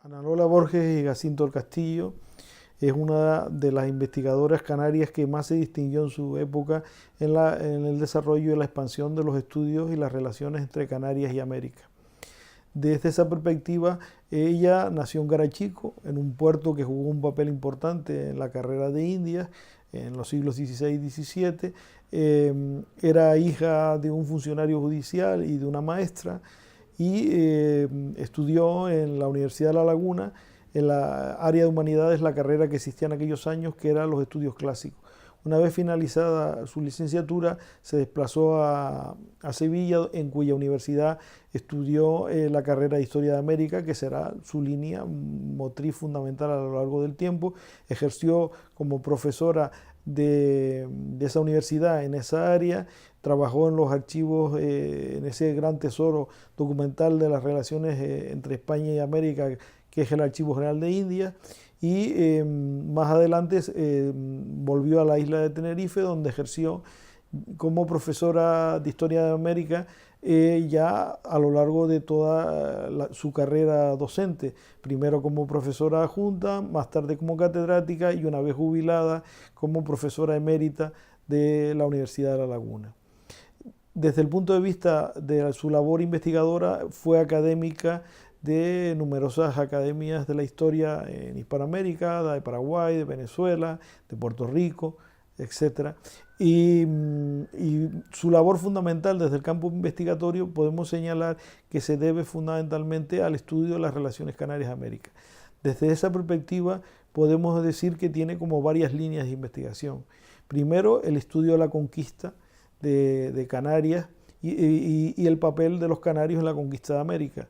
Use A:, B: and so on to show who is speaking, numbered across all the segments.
A: Ana Lola Borges y Jacinto del Castillo es una de las investigadoras canarias que más se distinguió en su época en el desarrollo y la expansión de los estudios y las relaciones entre Canarias y América. Desde esa perspectiva, ella nació en Garachico, en un puerto que jugó un papel importante en la carrera de Indias en los siglos XVI y XVII. Era hija de un funcionario judicial y de una maestra y estudió en la Universidad de La Laguna, en la área de humanidades, la carrera que existía en aquellos años, que eran los estudios clásicos. Una vez finalizada su licenciatura, se desplazó a Sevilla, en cuya universidad estudió la carrera de Historia de América, que será su línea motriz fundamental a lo largo del tiempo. Ejerció como profesora de esa universidad en esa área, trabajó en los archivos, en ese gran tesoro documental de las relaciones entre España y América, que es el Archivo General de India, y más adelante volvió a la isla de Tenerife, donde ejerció como profesora de Historia de América ya a lo largo de toda su carrera docente, primero como profesora adjunta, más tarde como catedrática y una vez jubilada como profesora emérita de la Universidad de La Laguna. Desde el punto de vista de su labor investigadora, fue académica de numerosas academias de la historia en Hispanoamérica, de Paraguay, de Venezuela, de Puerto Rico, etc. Y su labor fundamental desde el campo investigatorio podemos señalar que se debe fundamentalmente al estudio de las relaciones Canarias-América. Desde esa perspectiva podemos decir que tiene como varias líneas de investigación. Primero, el estudio de la conquista de Canarias y el papel de los canarios en la conquista de América.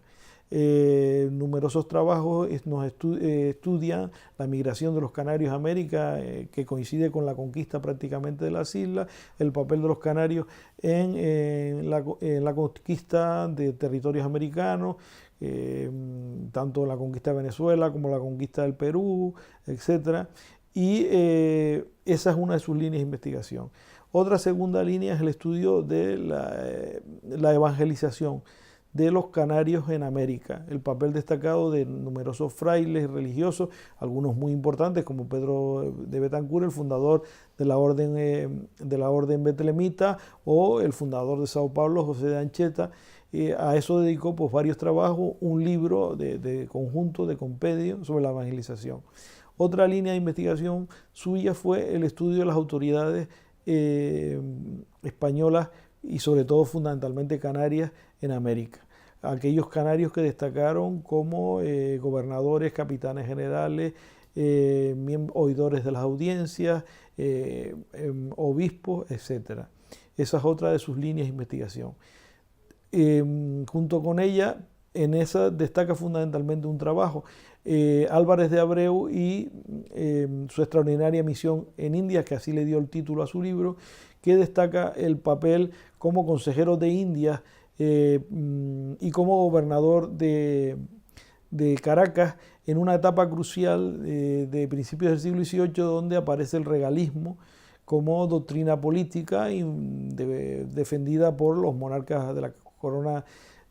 A: Numerosos trabajos estudian la migración de los canarios a América, que coincide con la conquista prácticamente de las islas, el papel de los canarios en la conquista de territorios americanos, tanto la conquista de Venezuela como la conquista del Perú, etc. Y esa es una de sus líneas de investigación. Otra segunda línea es el estudio de la evangelización de los canarios en América, el papel destacado de numerosos frailes religiosos, algunos muy importantes como Pedro de Betancur, el fundador de la orden betlемita, o el fundador de Sao Paulo, José de Anchieta. A eso dedicó pues varios trabajos, un libro de conjunto, de compendio sobre la evangelización. Otra línea de investigación suya fue el estudio de las autoridades españolas y sobre todo fundamentalmente canarias en América. Aquellos canarios que destacaron como gobernadores, capitanes generales, oidores de las audiencias, obispos, etc. Esa es otra de sus líneas de investigación. Junto con ella, en esa destaca fundamentalmente un trabajo, Álvarez de Abreu y su extraordinaria misión en India, que así le dio el título a su libro, que destaca el papel como consejero de Indias y como gobernador de Caracas en una etapa crucial de principios del siglo XVIII, donde aparece el regalismo como doctrina política y defendida por los monarcas de la corona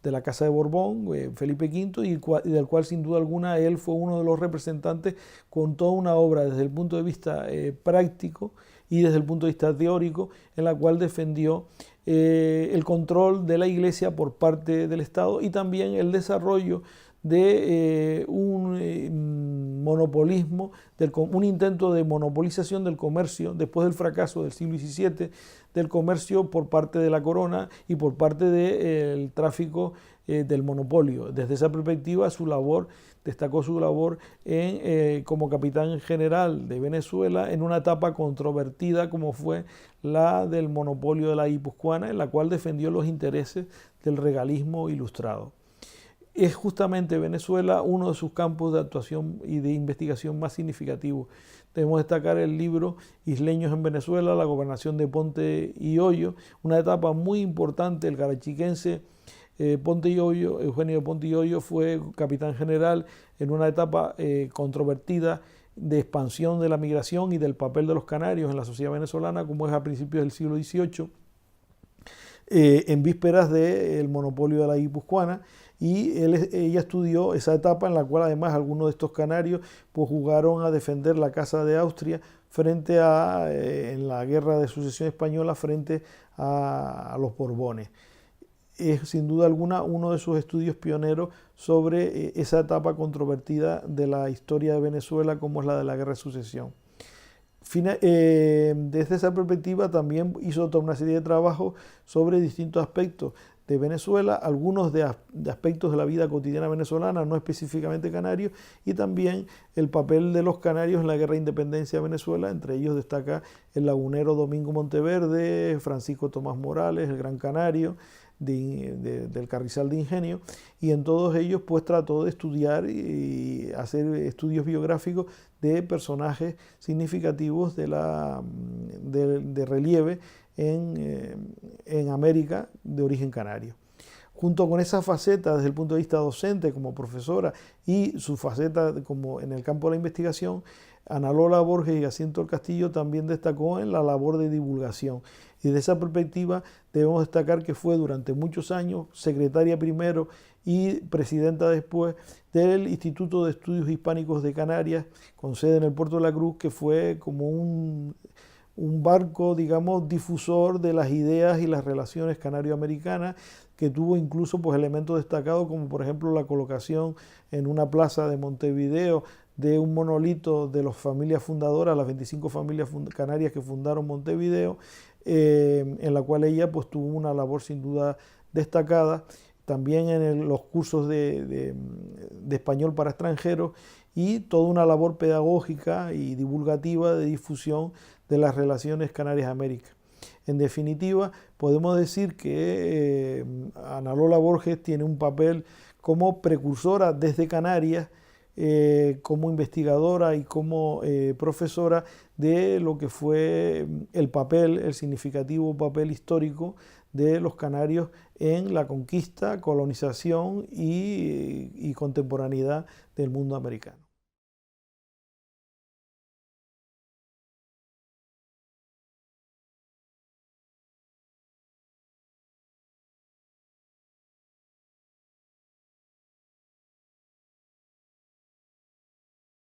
A: de la Casa de Borbón, Felipe V, y del cual sin duda alguna él fue uno de los representantes con toda una obra desde el punto de vista práctico y desde el punto de vista teórico, en la cual defendió el control de la Iglesia por parte del Estado y también el desarrollo de un monopolismo, un intento de monopolización del comercio después del fracaso del siglo XVII, del comercio por parte de la corona y por parte del tráfico del monopolio. Desde esa perspectiva, destacó su labor como capitán general de Venezuela en una etapa controvertida como fue la del monopolio de la guipuzcoana, en la cual defendió los intereses del regalismo ilustrado. Es justamente Venezuela uno de sus campos de actuación y de investigación más significativos. Debemos destacar el libro Isleños en Venezuela, la gobernación de Ponte y Hoyo, una etapa muy importante. El garachiquense Ponte y Hoyo, Eugenio Ponte y Hoyo, fue capitán general en una etapa controvertida de expansión de la migración y del papel de los canarios en la sociedad venezolana, como es a principios del siglo XVIII. En vísperas del monopolio de la guipuzcoana, y ella estudió esa etapa en la cual además algunos de estos canarios pues jugaron a defender la Casa de Austria frente a, en la Guerra de Sucesión Española frente a los Borbones. Es sin duda alguna uno de sus estudios pioneros sobre esa etapa controvertida de la historia de Venezuela como es la de la Guerra de Sucesión. Desde esa perspectiva también hizo toda una serie de trabajos sobre distintos aspectos de Venezuela, algunos de aspectos de la vida cotidiana venezolana, no específicamente canarios, y también el papel de los canarios en la Guerra de Independencia de Venezuela. Entre ellos destaca el lagunero Domingo Monteverde, Francisco Tomás Morales, el Gran Canario, del Carrizal de Ingenio, y en todos ellos pues trató de estudiar y hacer estudios biográficos de personajes significativos de relieve en América de origen canario. Junto con esa faceta desde el punto de vista docente como profesora y su faceta como en el campo de la investigación, Ana Lola Borges y Jacinto del Castillo también destacó en la labor de divulgación. Y de esa perspectiva debemos destacar que fue durante muchos años secretaria primero y presidenta después del Instituto de Estudios Hispánicos de Canarias, con sede en el Puerto de la Cruz, que fue como un barco, digamos, difusor de las ideas y las relaciones canario-americanas, que tuvo incluso pues, elementos destacados como por ejemplo la colocación en una plaza de Montevideo de un monolito de las familias fundadoras, las 25 familias canarias que fundaron Montevideo, en la cual ella pues, tuvo una labor sin duda destacada, también en los cursos de español para extranjeros y toda una labor pedagógica y divulgativa de difusión de las relaciones Canarias-América. En definitiva, podemos decir que Ana Lola Borges tiene un papel como precursora desde Canarias, como investigadora y como profesora de lo que fue el significativo papel histórico de los canarios en la conquista, colonización y contemporaneidad del mundo americano.